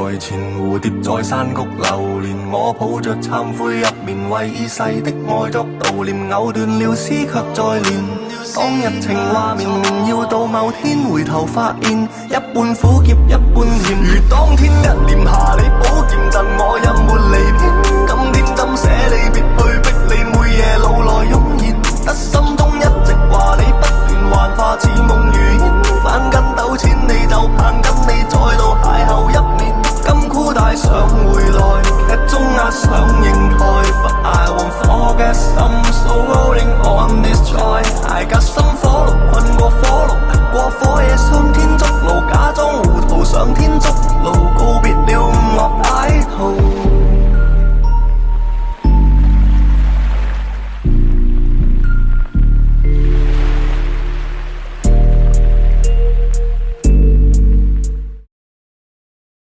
在前，蝴蝶在山谷流連，我抱着懺悔入眠，為已逝的愛作悼念，藕斷了絲卻再連。當日情話綿綿，要到某天回頭發現，一半苦澀一半甜。如當天一念下你寶劍贈我，任沒離編。今天今寫離別去逼你，每夜路來湧現，得心中一直話你不斷幻化似夢如煙。翻跟鬥錢你就盼跟你再度邂逅一面，金箍帶上回來，劇中壓上刑台。But I won't forget, I'm so rolling on this joy. I got